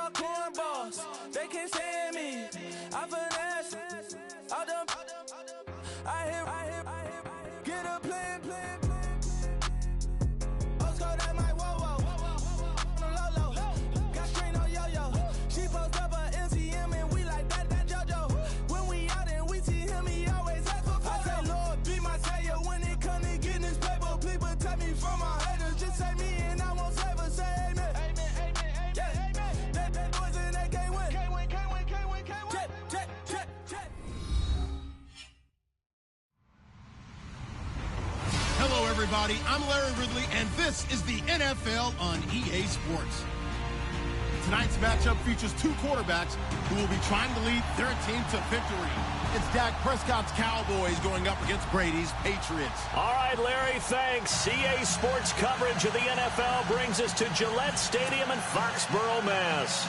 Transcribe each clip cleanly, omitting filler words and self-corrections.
all cornballs. They can't stand me. I finesse. All them. I hit. Get a plan. Osco, that might whoa. No low. Got screen on yo-yo. She post up a MCM and we like that JoJo. When we out and we see him, he always ask for photo. I say, Lord, be my savior when it come to getting this paper. Please protect me from my haters. Just say me and I won't save her. Say amen. Amen. That boys and they can't win. Can't win. Check. Hello, everybody. I'm Larry Ridley, and this is the NFL on EA Sports. Tonight's matchup features two quarterbacks who will be trying to lead their team to victory. It's Dak Prescott's Cowboys going up against Brady's Patriots. All right, Larry, thanks. EA Sports coverage of the NFL brings us to Gillette Stadium in Foxborough, Mass.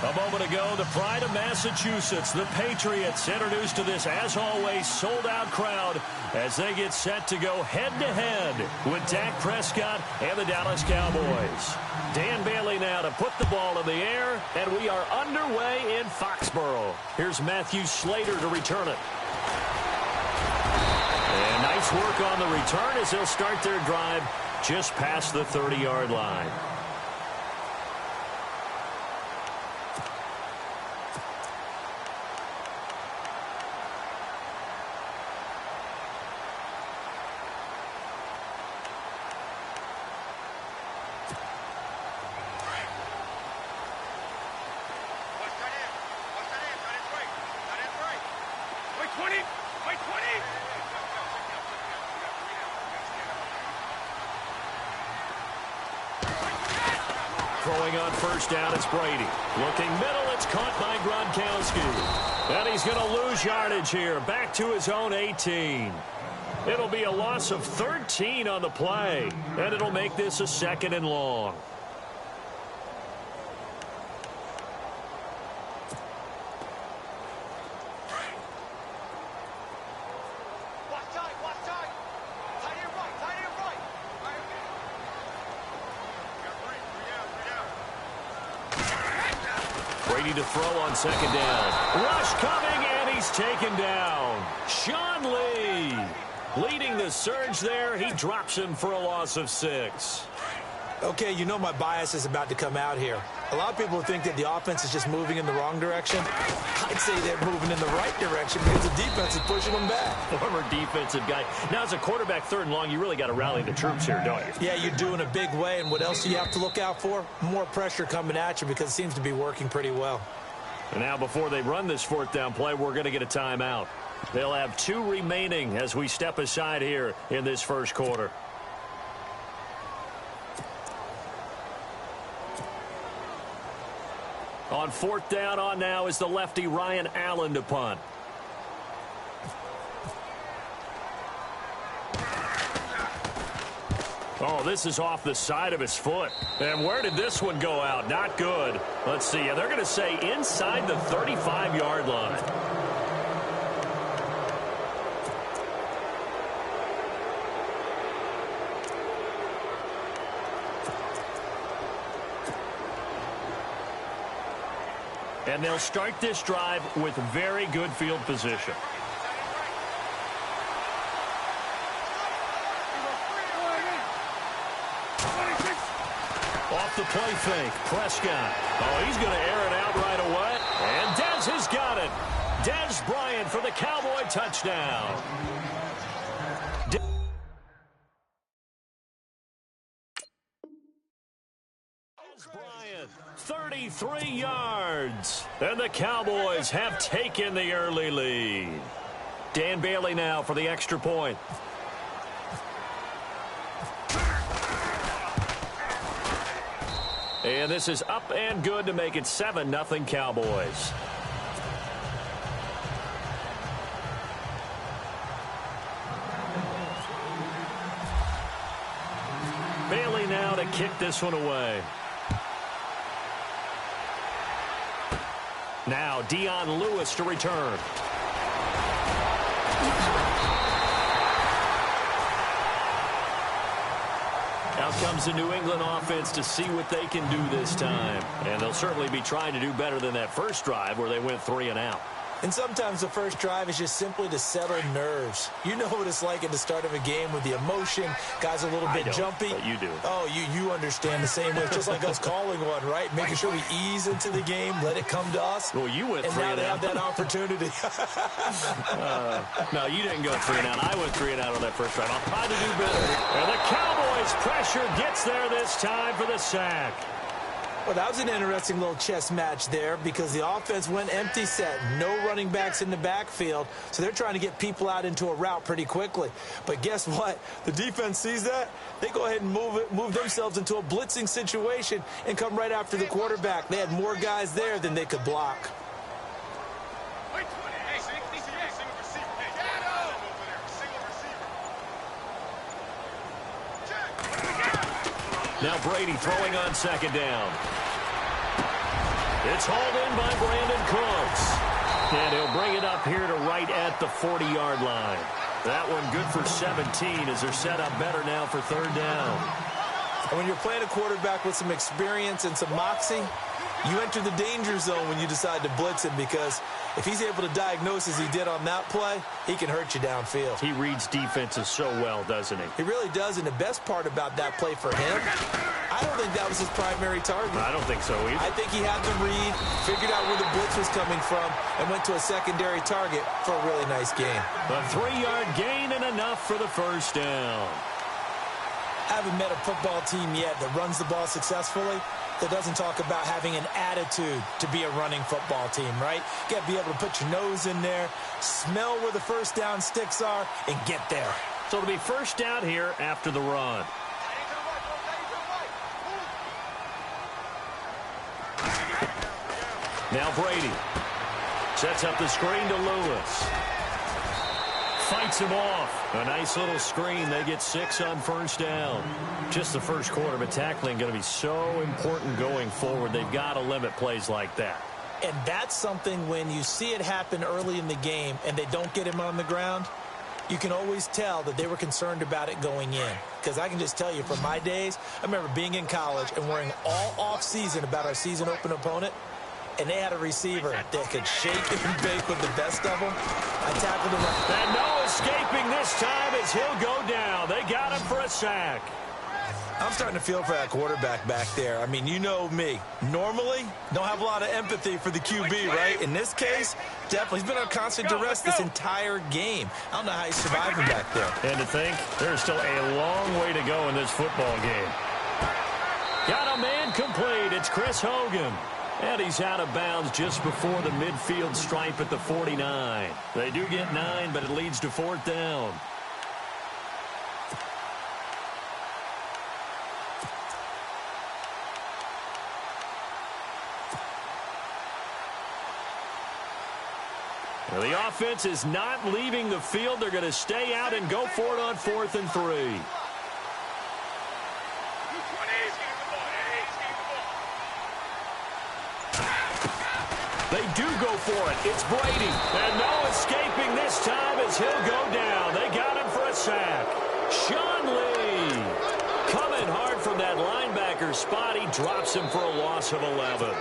A moment ago, the pride of Massachusetts, the Patriots, introduced to this, as always, sold-out crowd as they get set to go head-to-head with Dak Prescott and the Dallas Cowboys. Dan Bailey now to put the ball in the air, and we are underway in Foxborough. Here's Matthew Slater to return it. And nice work on the return as they'll start their drive just past the 30-yard line. Throwing on first down, it's Brady. Looking middle, it's caught by Gronkowski. And he's going to lose yardage here, back to his own 18. It'll be a loss of 13 on the play, and it'll make this a 2nd and long. Brady to throw on 2nd down. Rush coming, and he's taken down. Sean Lee leading the surge there. He drops him for a loss of 6. Okay, you know my bias is about to come out here. A lot of people think that the offense is just moving in the wrong direction. I'd say they're moving in the right direction because the defense is pushing them back. Former defensive guy. Now, as a quarterback 3rd and long, you really got to rally the troops here, don't you? Yeah, you do in a big way. And what else do you have to look out for? More pressure coming at you because it seems to be working pretty well. And now, before they run this 4th down play, we're going to get a timeout. They'll have 2 remaining as we step aside here in this first quarter. On 4th down on now is the lefty Ryan Allen to punt. Oh, this is off the side of his foot. And where did this one go out? Not good. Let's see. They're going to say inside the 35-yard line. And they'll start this drive with very good field position. Off the play fake, Prescott. Oh, he's going to air it out right away. And Dez has got it. Dez Bryant for the Cowboy touchdown. Bryant, 33 yards. And the Cowboys have taken the early lead. Dan Bailey now for the extra point. And this is up and good to make it 7-0 Cowboys. Bailey now to kick this one away. Now Dion Lewis to return. Out comes the New England offense to see what they can do this time. And they'll certainly be trying to do better than that first drive where they went 3 and out. And sometimes the first drive is just simply to settle nerves. You know what it's like at the start of a game with the emotion. Guys a little bit jumpy. But you do. Oh, you understand the same way. It's just like us calling one, right? Making sure we ease into the game, let it come to us. Well, you went 3 and out. And now they have that opportunity. No, you didn't go 3 and out. I went 3 and out on that first drive. I'll try to do better. And the Cowboys' pressure gets there this time for the sack. Well, that was an interesting little chess match there because the offense went empty set. No running backs in the backfield, so they're trying to get people out into a route pretty quickly. But guess what? The defense sees that. They go ahead and move themselves into a blitzing situation and come right after the quarterback. They had more guys there than they could block. Now Brady throwing on second down. It's hauled in by Brandon Cooks. And he'll bring it up here to right at the 40-yard line. That one good for 17 as they're set up better now for third down. And when you're playing a quarterback with some experience and some moxie, you enter the danger zone when you decide to blitz him because if he's able to diagnose as he did on that play, he can hurt you downfield. He reads defenses so well, doesn't he? He really does, and the best part about that play for him, I don't think that was his primary target. I don't think so either. I think he had the read, figured out where the blitz was coming from, and went to a secondary target for a really nice game. A 3-yard gain and enough for the first down. I haven't met a football team yet that runs the ball successfully that doesn't talk about having an attitude to be a running football team, right? You got to be able to put your nose in there, smell where the first down sticks are, and get there. So it'll be first down here after the run. Now Brady sets up the screen to Lewis. Fights him off. A nice little screen. They get 6 on first down. Just the first quarter, but tackling going to be so important going forward. They've got to limit plays like that. And that's something when you see it happen early in the game and they don't get him on the ground, you can always tell that they were concerned about it going in. Because I can just tell you from my days, I remember being in college and worrying all off-season about our season open opponent. And they had a receiver that could shake and bake with the best of them. I tackled him. And no escaping this time as he'll go down. They got him for a sack. I'm starting to feel for that quarterback back there. I mean, you know me. Normally, don't have a lot of empathy for the QB, right? In this case, definitely. He's been on constant duress this entire game. I don't know how he's surviving back there. And to think, there's still a long way to go in this football game. Got a man complete. It's Chris Hogan. And he's out of bounds just before the midfield stripe at the 49. They do get 9, but it leads to fourth down. Well, the offense is not leaving the field. They're going to stay out and go for it on 4th and 3. They do go for it. It's Brady. And no escaping this time as he'll go down. They got him for a sack. Sean Lee coming hard from that linebacker spot. He drops him for a loss of 11.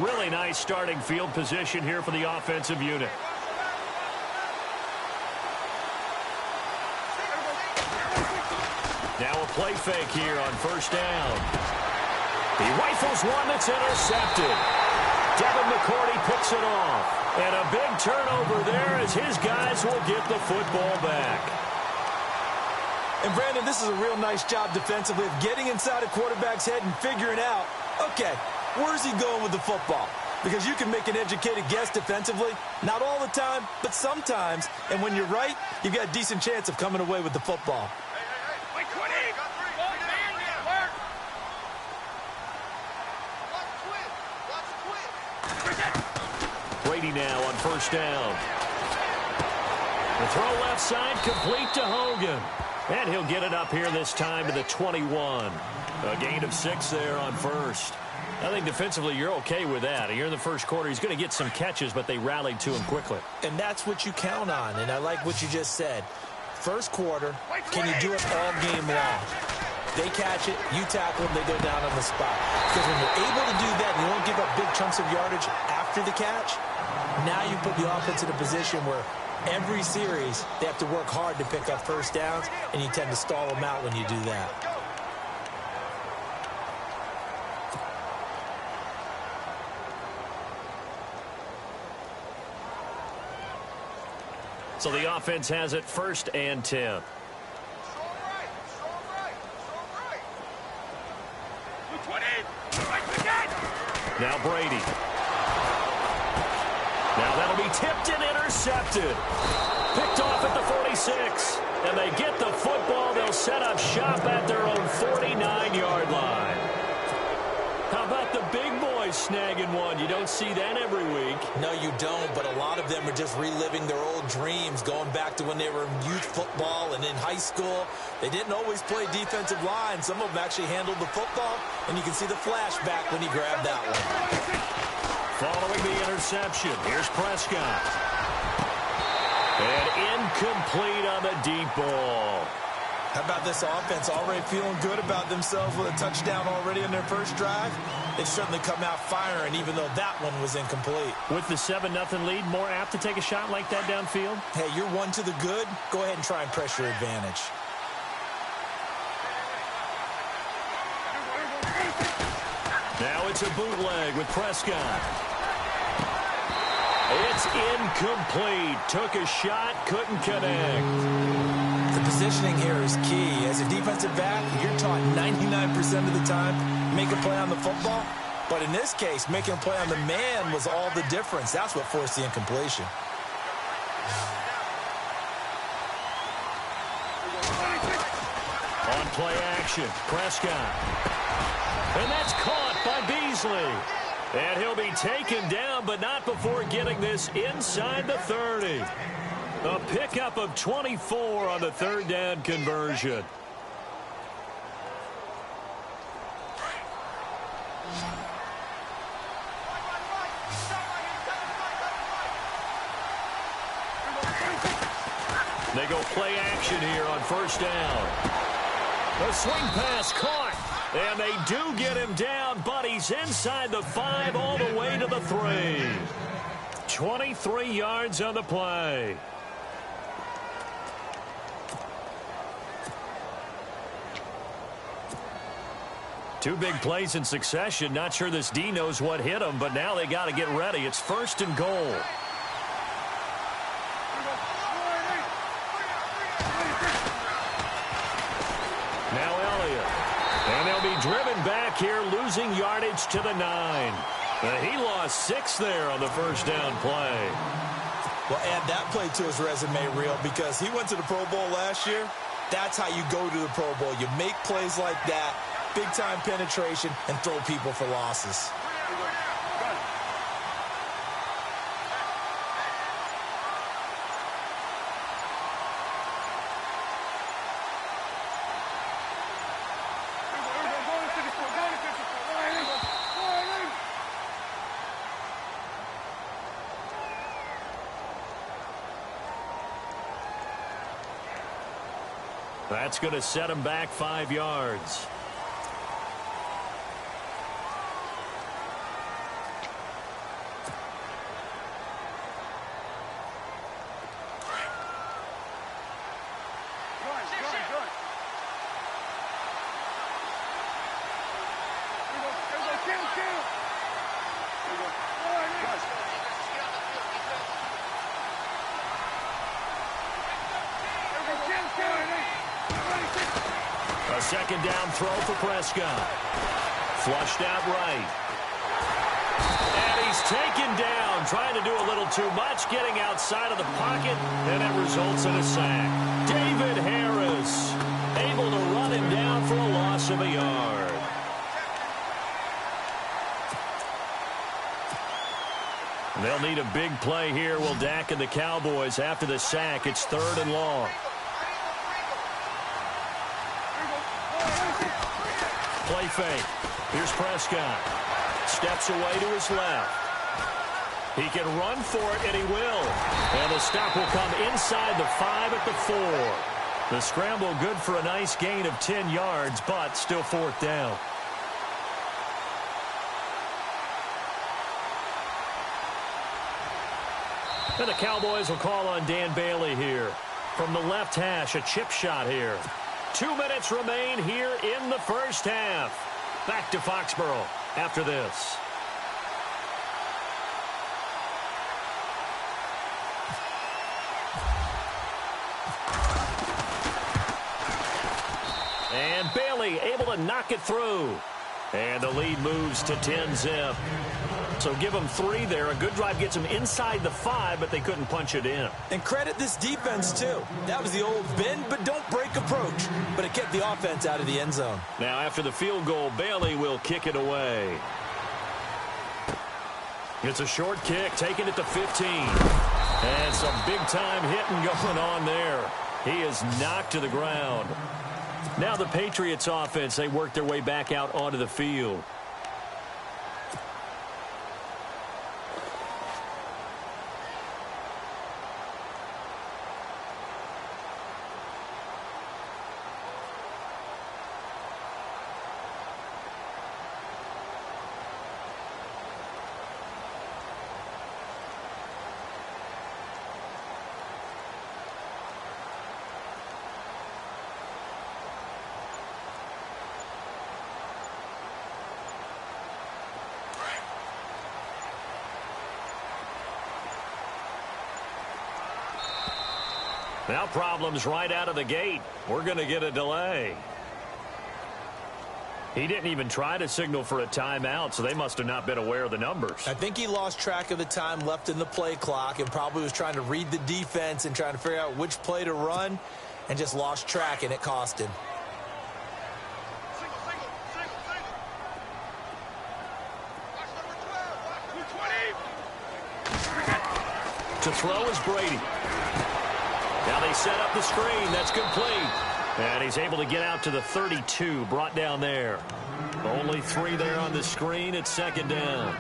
Really nice starting field position here for the offensive unit. Now a play fake here on first down. He rifles one that's intercepted. Devin McCourty picks it off. And a big turnover there as his guys will get the football back. And Brandon, this is a real nice job defensively of getting inside a quarterback's head and figuring out, okay, where's he going with the football? Because you can make an educated guess defensively. Not all the time, but sometimes. And when you're right, you've got a decent chance of coming away with the football. Brady now on first down. The throw left side complete to Hogan. And he'll get it up here this time to the 21. A gain of 6 there on first. I think defensively you're okay with that. Here in the first quarter, he's going to get some catches, but they rallied to him quickly. And that's what you count on, and I like what you just said. First quarter, can you do it all game long? They catch it, you tackle them, they go down on the spot. Because when you're able to do that, and you don't give up big chunks of yardage after the catch, now you put the offense in a position where every series they have to work hard to pick up first downs, and you tend to stall them out when you do that. So the offense has it 1st and 10. Now Brady. Now that'll be tipped and intercepted. Picked off at the 46. And they get the football. They'll set up shop at their own 49-yard line. How about the big boys snagging one? You don't see that every week. No, you don't, but a lot of them are just reliving their old dreams, going back to when they were in youth football and in high school. They didn't always play defensive line. Some of them actually handled the football, and you can see the flashback when he grabbed that one. Following the interception, here's Prescott. And incomplete on the deep ball. How about this offense already feeling good about themselves with a touchdown already in their first drive? They've certainly come out firing, even though that one was incomplete. With the 7-0 lead, more apt to take a shot like that downfield? Hey, you're one to the good. Go ahead and try and press your advantage. Now it's a bootleg with Prescott. It's incomplete. Took a shot, couldn't connect. The positioning here is key. As a defensive back, you're taught 99% of the time, make a play on the football. But in this case, making a play on the man was all the difference. That's what forced the incompletion. On play action, Prescott. And that's caught by Beasley. And he'll be taken down, but not before getting this inside the 30. A pickup of 24 on the 3rd down conversion. They go play action here on 1st down. A swing pass caught. And they do get him down, but he's inside the 5 all the way to the 3. 23 yards on the play. Two big plays in succession. Not sure this D knows what hit him, but now they got to get ready. It's 1st and goal. Now Elliott. And they'll be driven back here, losing yardage to the 9. He lost 6 there on the 1st down play. Well, add that play to his resume reel because he went to the Pro Bowl last year. That's how you go to the Pro Bowl. You make plays like that, big-time penetration, and throw people for losses. That's going to set him back 5 yards. A 2nd down throw for Prescott. Flushed out right. And he's taken down, trying to do a little too much, getting outside of the pocket, and it results in a sack. David Harris able to run him down for a loss of a yard. They'll need a big play here, will Dak and the Cowboys. After the sack, it's 3rd and long. Play fake. Here's Prescott. steps away to his left. He can run for it, and he will. And the stop will come inside the 5 at the 4. The scramble good for a nice gain of 10 yards, but still 4th down. And the Cowboys will call on Dan Bailey here. From the left hash, a chip shot here. 2 minutes remain here in the first half. Back to Foxborough after this. And Bailey able to knock it through. And the lead moves to 10-zip. So give them 3 there. A good drive gets them inside the 5, but they couldn't punch it in. And credit this defense, too. That was the old bend but don't break approach. But it kept the offense out of the end zone. Now after the field goal, Bailey will kick it away. It's a short kick, taking it to 15. And some big-time hitting going on there. He is knocked to the ground. Now the Patriots offense, they work their way back out onto the field. Now problems right out of the gate. We're going to get a delay. He didn't even try to signal for a timeout, so they must have not been aware of the numbers. I think he lost track of the time left in the play clock and probably was trying to read the defense and trying to figure out which play to run and just lost track, and it cost him. To throw is Brady. Now they set up the screen. That's complete. And he's able to get out to the 32, brought down there. Only 3 there on the screen. It's 2nd down.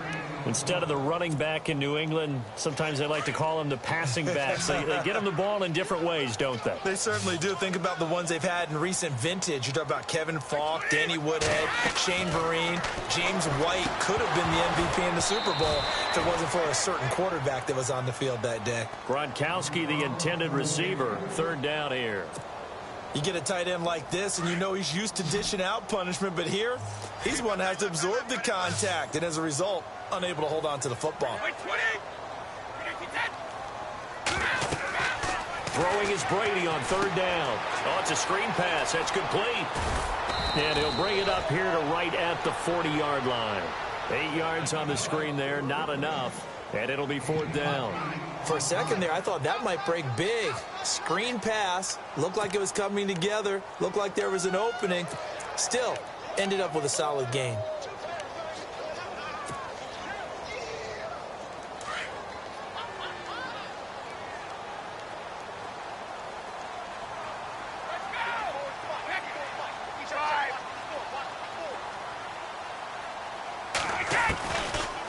Instead of the running back in New England, sometimes they like to call them the passing backs. They get them the ball in different ways, don't they? They certainly do. Think about the ones they've had in recent vintage. You talk about Kevin Falk, Danny Woodhead, Shane Vereen, James White could have been the MVP in the Super Bowl if it wasn't for a certain quarterback that was on the field that day. Gronkowski, the intended receiver. 3rd down here. You get a tight end like this, and you know he's used to dishing out punishment, but here, he's one that has to absorb the contact, and as a result, unable to hold on to the football. Throwing is Brady on 3rd down. Oh, it's a screen pass. That's complete. And he'll bring it up here to right at the 40-yard line. 8 yards on the screen there, not enough. And it'll be 4th down. For a second there, I thought that might break big. Screen pass. Looked like it was coming together. Looked like there was an opening. Still, ended up with a solid gain.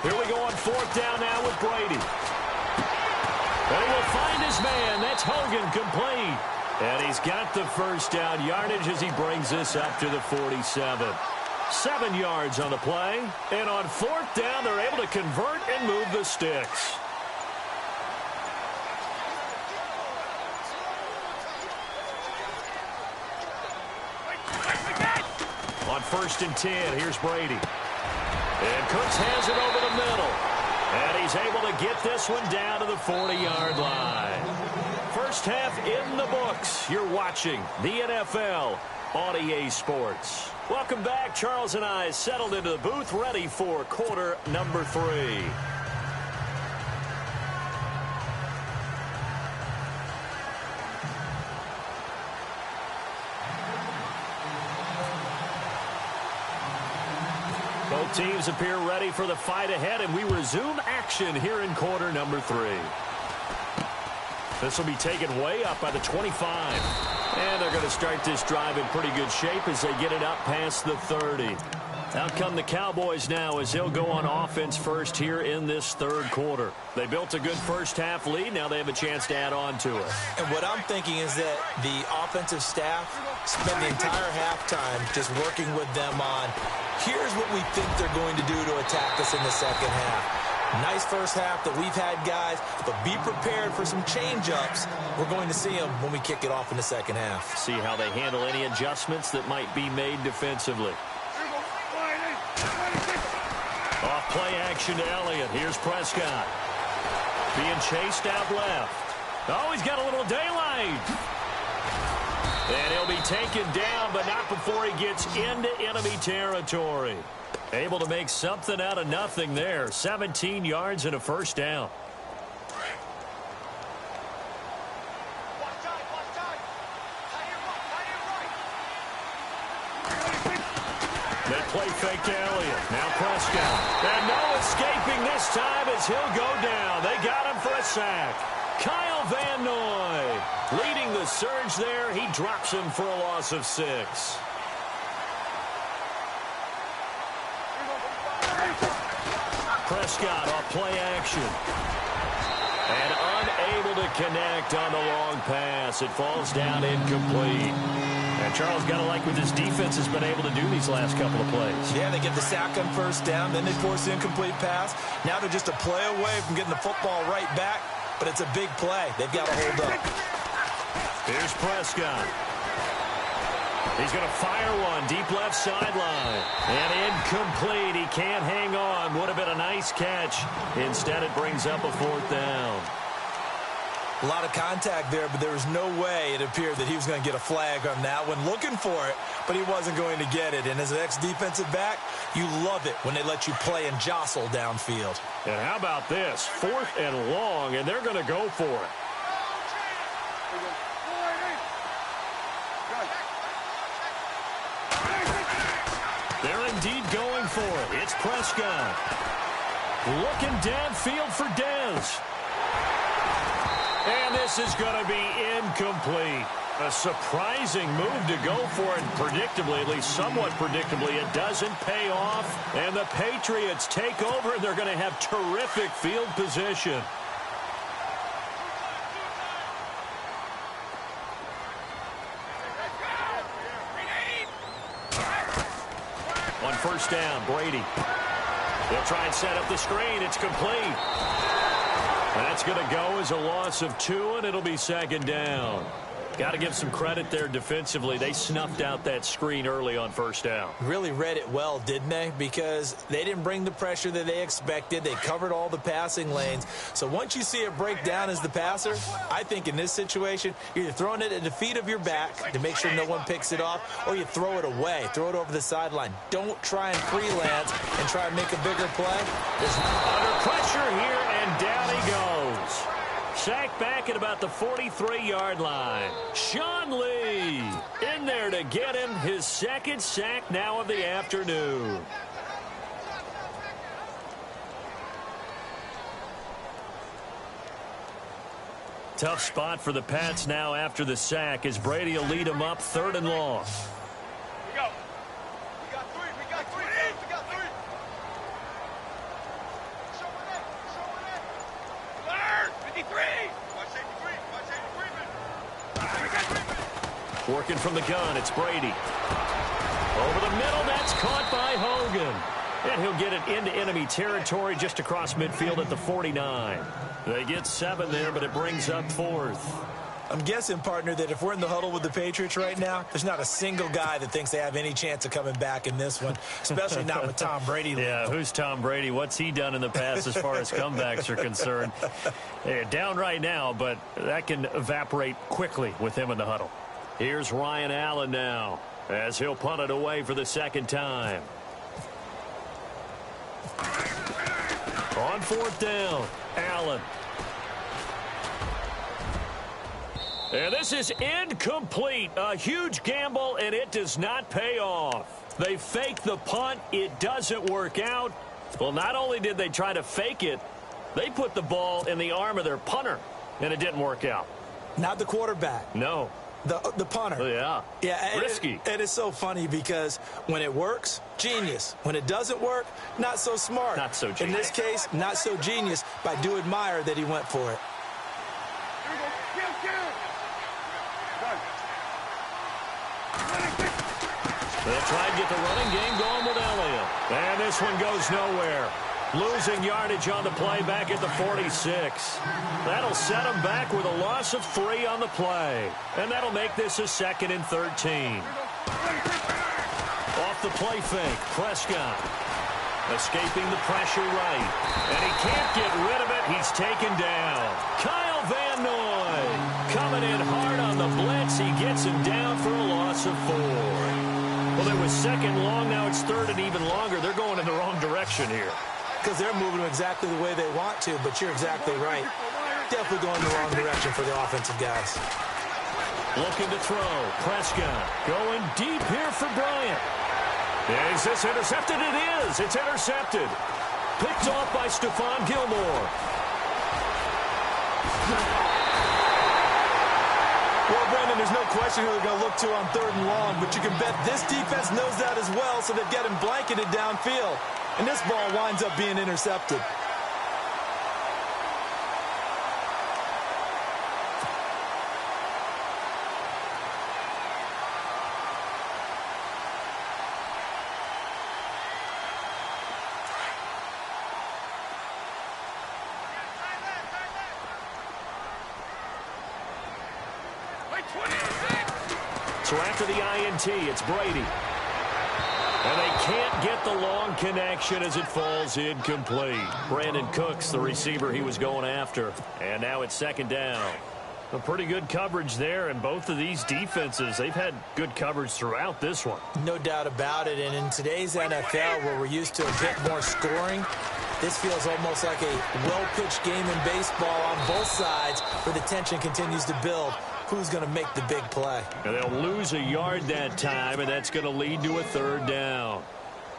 Here we go on 4th down now with Brady. And he will find his man. That's Hogan, complete. And he's got the first down yardage as he brings this up to the 47. 7 yards on the play. And on 4th down, they're able to convert and move the sticks. On 1st and 10, here's Brady. And Cooks has it over the middle. And he's able to get this one down to the 40-yard line. First half in the books. You're watching the NFL on EA Sports. Welcome back. Charles and I settled into the booth, ready for quarter number 3. Both teams appear ready for the fight ahead, and we resume action here in quarter number 3. This will be taken way up by the 25. And they're going to start this drive in pretty good shape as they get it up past the 30. Out come the Cowboys now as they'll go on offense first here in this third quarter. They built a good first-half lead. Now they have a chance to add on to it. And what I'm thinking is that the offensive staff spent the entire halftime just working with them on, here's what we think they're going to do to attack us in the second half. Nice first half that we've had, guys, but be prepared for some change-ups. We're going to see them when we kick it off in the second half. See how they handle any adjustments that might be made defensively. Off play action to Elliott. Here's Prescott. Being chased out left. Oh, he's got a little daylight. And he'll be taken down, but not before he gets into enemy territory. Able to make something out of nothing there. 17 yards and a first down. They play fake to Elliott. Now Prescott. And no escaping this time as he'll go down. They got him for a sack. Kyle Van Noy leading the surge there. He drops him for a loss of 6. Prescott off play action. And unable to connect on the long pass. It falls down incomplete. And Charles, got to like what this defense has been able to do these last couple of plays. Yeah, they get the sack on first down, then they force the incomplete pass. Now they're just a play away from getting the football right back, but it's a big play. They've got to hold up. Here's Prescott. He's going to fire one deep left sideline. And incomplete. He can't hang on. Would have been a nice catch. Instead, it brings up a fourth down. A lot of contact there, but there was no way it appeared that he was going to get a flag on that one. Looking for it, but he wasn't going to get it. And as an ex-defensive back, you love it when they let you play and jostle downfield. And how about this? 4th and long, and they're going to go for it. They're indeed going for it. It's Prescott. Looking downfield for Dez. And this is going to be incomplete. A surprising move to go for it. Predictably, at least somewhat predictably, it doesn't pay off. And the Patriots take over, and they're going to have terrific field position. On first down, Brady. They'll try and set up the screen. It's complete. That's going to go as a loss of 2, and it'll be second down. Got to give some credit there defensively. They snuffed out that screen early on first down. Really read it well, didn't they? Because they didn't bring the pressure that they expected. They covered all the passing lanes. So once you see it break down as the passer, I think in this situation, you're either throwing it at the feet of your back to make sure no one picks it off, or you throw it away, throw it over the sideline. Don't try and freelance and try and make a bigger play. There's under pressure here, and down he goes. Sacked back at about the 43-yard line. Sean Lee in there to get him his second sack now of the afternoon. Tough spot for the Pats now after the sack as Brady will lead them up 3rd and long. Working from the gun, it's Brady. Over the middle, that's caught by Hogan. And he'll get it into enemy territory just across midfield at the 49. They get 7 there, but it brings up 4th. I'm guessing, partner, that if we're in the huddle with the Patriots right now, there's not a single guy that thinks they have any chance of coming back in this one, especially not with Tom Brady. Yeah, who's Tom Brady? What's he done in the past as far as comebacks are concerned? They're down right now, but that can evaporate quickly with him in the huddle. Here's Ryan Allen now as he'll punt it away for the second time. On 4th down, Allen. And this is incomplete. A huge gamble, and it does not pay off. They fake the punt. It doesn't work out. Well, not only did they try to fake it, they put the ball in the arm of their punter, and it didn't work out. Not the quarterback. No. The punter. Oh, yeah. Yeah. Risky. And it's so funny because when it works, genius. When it doesn't work, not so smart. Not so genius. In this case, not so genius, but I do admire that he went for it. They'll try and get the running game going with Elliott. And this one goes nowhere. Losing yardage on the play back at the 46. That'll set them back with a loss of 3 on the play. And that'll make this a 2nd and 13. Off the play fake, Prescott. Escaping the pressure right. And he can't get rid of it. He's taken down. Kyle Van Noy coming in hard on the blitz. He gets him down for a loss of 4. Well, it was 2nd long. Now it's 3rd and even longer. They're going in the wrong direction here. Because they're moving them exactly the way they want to, but you're exactly right. Definitely going in the wrong direction for the offensive guys. Looking to throw. Prescott going deep here for Bryant. Is this intercepted? It is. It's intercepted. Picked off by Stephon Gilmore. Well, Brendan, there's no question who they're going to look to on 3rd and long, but you can bet this defense knows that as well, so they've got him blanketed downfield. And this ball winds up being intercepted. So after the INT, it's Brady. And they can't get the long connection as it falls incomplete. Brandon Cooks, the receiver he was going after. And now it's 2nd down. A pretty good coverage there, and both of these defenses, they've had good coverage throughout this one. No doubt about it. And in today's NFL, where we're used to a bit more scoring, this feels almost like a well-pitched game in baseball on both sides, where the tension continues to build. Who's going to make the big play? And they'll lose a yard that time, and that's going to lead to a 3rd down.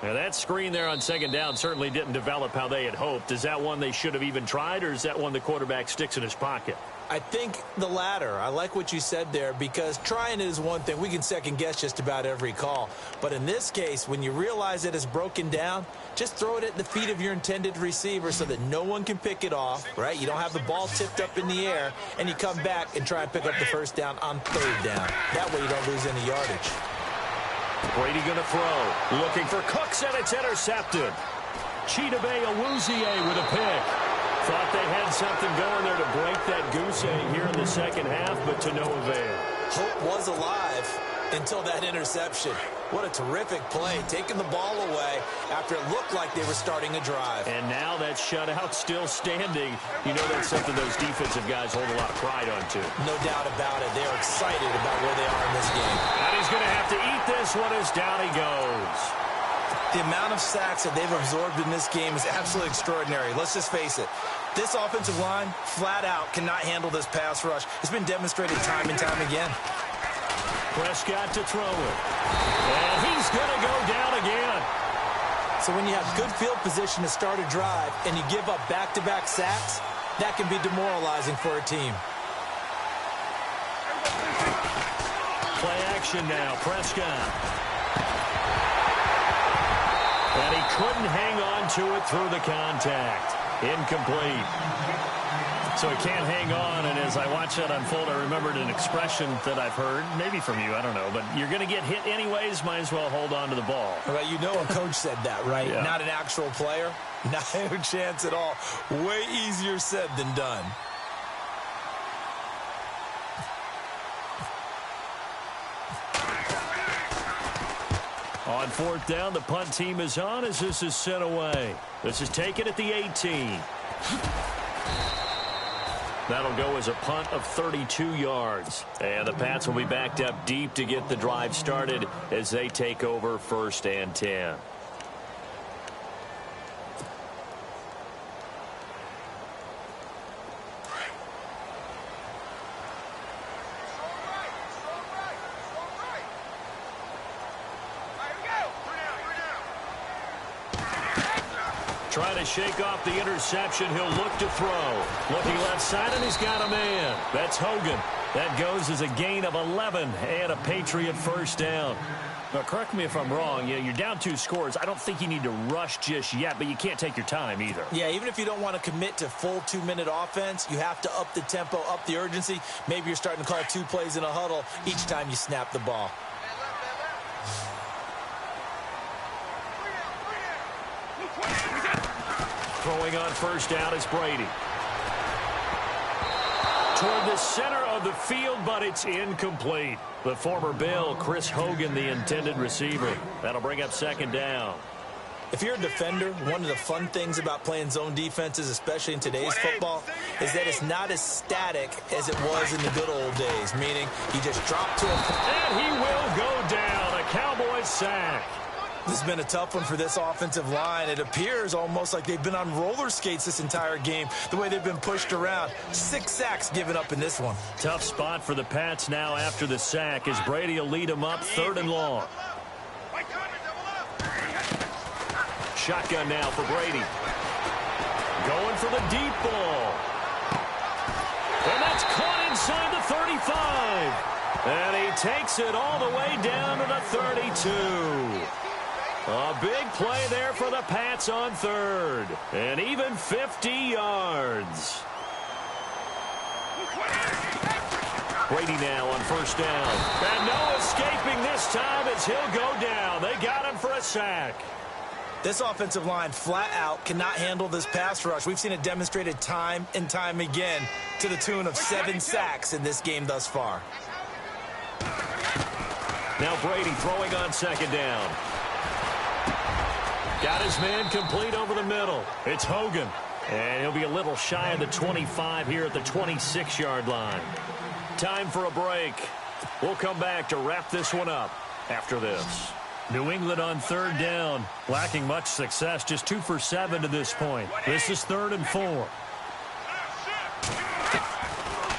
Now, that screen there on 2nd down certainly didn't develop how they had hoped. Is that one they should have even tried, or is that one the quarterback sticks in his pocket? I think the latter. I like what you said there, because trying it is one thing. We can second-guess just about every call. But in this case, when you realize that it's broken down, just throw it at the feet of your intended receiver so that no one can pick it off, right? You don't have the ball tipped up in the air, and you come back and try and pick up the 1st down on 3rd down. That way you don't lose any yardage. Brady going to throw. Looking for Cooks, and it's intercepted. Chidobe Awuzie with a pick. Thought they had something going there to break that goose egg here in the 2nd half, but to no avail. Hope was alive until that interception. What a terrific play, taking the ball away after it looked like they were starting a drive. And now that shutout still standing. You know that's something those defensive guys hold a lot of pride on, too. No doubt about it. They're excited about where they are in this game. And he's going to have to eat this one as down he goes. The amount of sacks that they've absorbed in this game is absolutely extraordinary. Let's just face it. This offensive line, flat out, cannot handle this pass rush. It's been demonstrated time and time again. Prescott to throw it. And he's going to go down again. So when you have good field position to start a drive and you give up back-to-back sacks, that can be demoralizing for a team. Play action now, Prescott. And he couldn't hang on to it through the contact. Incomplete. So he can't hang on, and as I watch that unfold, I remembered an expression that I've heard, maybe from you, I don't know, but you're going to get hit anyways, might as well hold on to the ball. Well, you know a coach said that, right? Yeah. Not an actual player. Not a chance at all. Way easier said than done. On 4th down, the punt team is on as this is sent away. This is taken at the 18. That'll go as a punt of 32 yards. And the Pats will be backed up deep to get the drive started as they take over 1st and 10. Trying to shake off the interception. He'll look to throw. Looking left side, and he's got a man. That's Hogan. That goes as a gain of 11 and a Patriot first down. Now, correct me if I'm wrong. You're down 2 scores. I don't think you need to rush just yet, but you can't take your time either. Yeah, even if you don't want to commit to full 2-minute offense, you have to up the tempo, up the urgency. Maybe you're starting to call 2 plays in a huddle each time you snap the ball. Throwing on first down is Brady. Toward the center of the field, but it's incomplete. The former Bill, Chris Hogan, the intended receiver. That'll bring up second down. If you're a defender, one of the fun things about playing zone defenses, especially in today's football, is that it's not as static as it was in the good old days, meaning you just drop to a... And he will go down. A Cowboys sack. This has been a tough one for this offensive line. It appears almost like they've been on roller skates this entire game, the way they've been pushed around. 6 sacks given up in this one. Tough spot for the Pats now after the sack as Brady will lead them up 3rd and long. Shotgun now for Brady. Going for the deep ball. And that's caught inside the 35. And he takes it all the way down to the 32. A big play there for the Pats on 3rd. And even 50 yards. Brady now on first down. And no escaping this time as he'll go down. They got him for a sack. This offensive line flat out cannot handle this pass rush. We've seen it demonstrated time and time again to the tune of 7 sacks in this game thus far. Now Brady throwing on second down. Got his man complete over the middle. It's Hogan. And he'll be a little shy of the 25 here at the 26-yard line. Time for a break. We'll come back to wrap this one up after this. New England on 3rd down. Lacking much success. Just 2 for 7 to this point. This is 3rd and 4.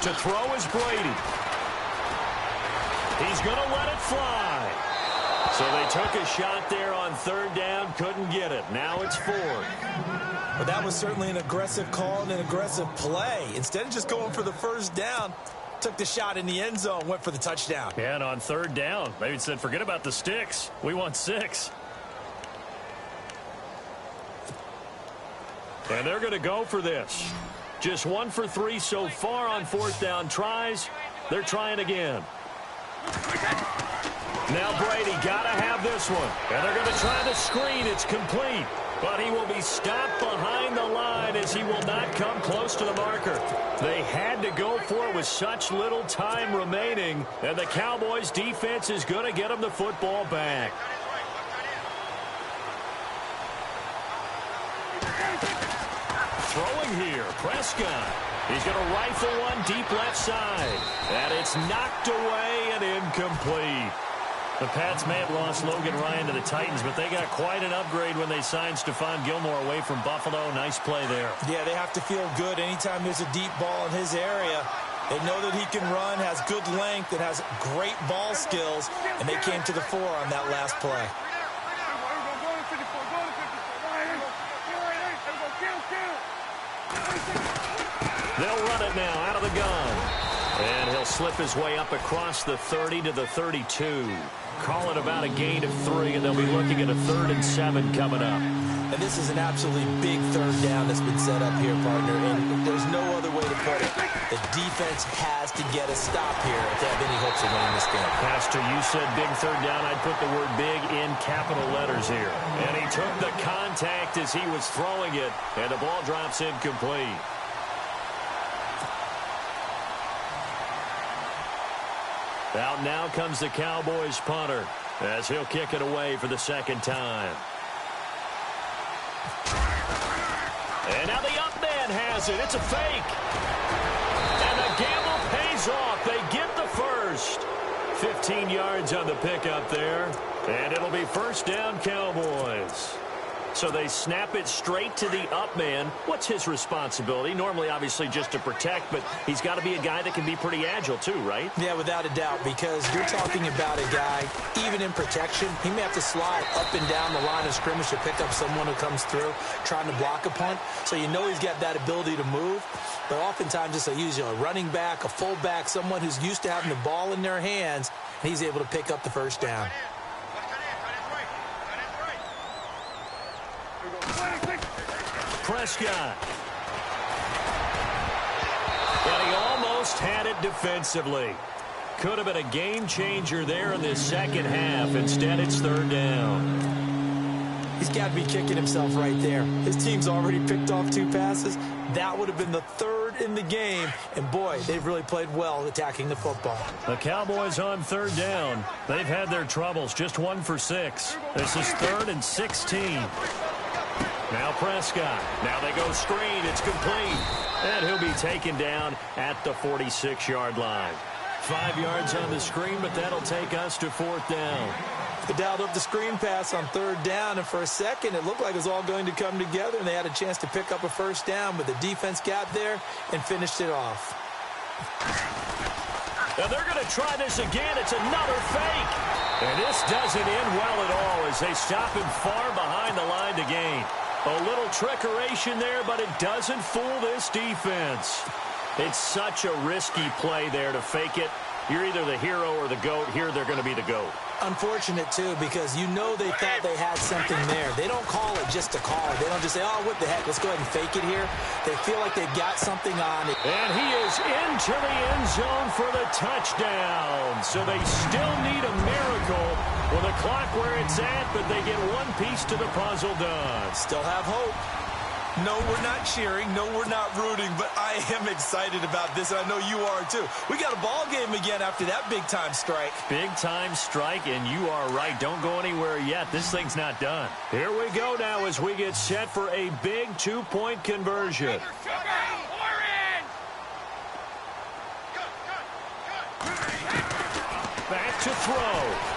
To throw is Brady. He's going to let it fly. So they took a shot there on 3rd down, couldn't get it. Now it's 4th. But that was certainly an aggressive call and an aggressive play. Instead of just going for the first down, took the shot in the end zone, went for the touchdown. Yeah, and on 3rd down, they said, forget about the sticks. We want 6. And they're going to go for this. Just 1 for 3 so far on 4th down tries. They're trying again. Now Brady got to have this one. And they're going to try the screen. It's complete. But he will be stopped behind the line as he will not come close to the marker. They had to go for it with such little time remaining. And the Cowboys defense is going to get him the football back. Throwing here, Prescott. He's going to rifle one deep left side. And it's knocked away and incomplete. The Pats may have lost Logan Ryan to the Titans, but they got quite an upgrade when they signed Stephon Gilmore away from Buffalo. Nice play there. Yeah, they have to feel good anytime there's a deep ball in his area. They know that he can run, has good length, and has great ball skills, and they came to the fore on that last play. They'll run it now out of the gun. And he'll slip his way up across the 30 to the 32. Call it about a gain of 3, and they'll be looking at a 3rd and 7 coming up. And this is an absolutely big 3rd down that's been set up here, partner, and there's no other way to put it. The defense has to get a stop here if they have any hopes of winning this game. Pastor, you said big 3rd down. I'd put the word big in capital letters here. And he took the contact as he was throwing it, and the ball drops incomplete. Out now comes the Cowboys punter as he'll kick it away for the 2nd time. And now the up man has it. It's a fake. And the gamble pays off. They get the first. 15 yards on the pickup there. And it'll be 1st down Cowboys. So So they snap it straight to the up man. What's his responsibility? Normally, obviously, just to protect, but he's got to be a guy that can be pretty agile too, right? Yeah, without a doubt, because you're talking about a guy, even in protection, he may have to slide up and down the line of scrimmage to pick up someone who comes through trying to block a punt. So you know he's got that ability to move. But oftentimes it's usually a running back, a fullback, someone who's used to having the ball in their hands, and he's able to pick up the first down. Prescott. And he almost had it defensively. Could have been a game changer there in this second half. Instead, it's third down. He's got to be kicking himself right there. His team's already picked off 2 passes. That would have been the third in the game. And, boy, they've really played well attacking the football. The Cowboys on third down. They've had their troubles. Just 1 for 6. This is 3rd and 16. Now Prescott. Now they go screen. It's complete. And he'll be taken down at the 46-yard line. 5 yards on the screen, but that'll take us to 4th down. They dialed up the screen pass on 3rd down, and for a second it looked like it was all going to come together, and they had a chance to pick up a first down, but the defense got there and finished it off. Now they're going to try this again. It's another fake. And this doesn't end well at all as they stop him far behind the line to gain. A little trickeration there, but it doesn't fool this defense. It's such a risky play there to fake it. You're either the hero or the GOAT. Here they're going to be the GOAT. Unfortunate, too, because you know they thought they had something there. They don't call it just to call it. They don't just say, oh, what the heck, let's go ahead and fake it here. They feel like they've got something on it. And he is into the end zone for the touchdown. So they still need a miracle with the clock where it's at, but they get one piece to the puzzle done. Still have hope. No, we're not cheering. No, we're not rooting, but I am excited about this, and I know you are too. We got a ball game again after that big-time strike. Big-time strike, and you are right. Don't go anywhere yet. This thing's not done. Here we go now as we get set for a big 2-point conversion. Back to throw.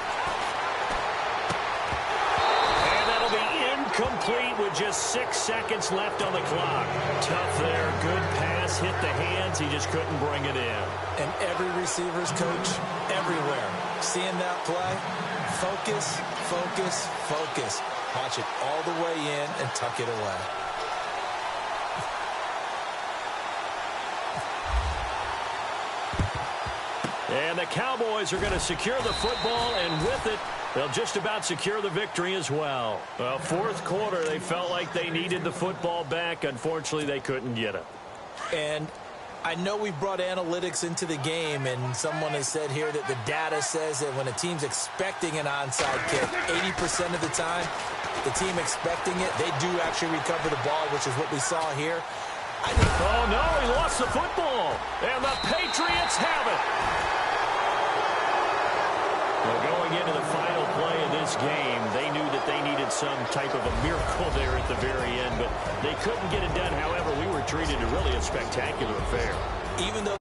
Complete with just 6 seconds left on the clock. Tough there. Good pass. Hit the hands. He just couldn't bring it in. And every receiver's coach everywhere. Seeing that play, focus, focus, focus. Watch it all the way in and tuck it away. And the Cowboys are going to secure the football, and with it, they'll just about secure the victory as well. Well, 4th quarter, they felt like they needed the football back. Unfortunately, they couldn't get it. And I know we've brought analytics into the game, and someone has said here that the data says that when a team's expecting an onside kick, 80% of the time, the team expecting it, they do actually recover the ball, which is what we saw here. Oh, no, he lost the football. And the Patriots have it. Well, going into the final play of this game, they knew that they needed some type of a miracle there at the very end, but they couldn't get it done. However, we were treated to really a spectacular affair. Even though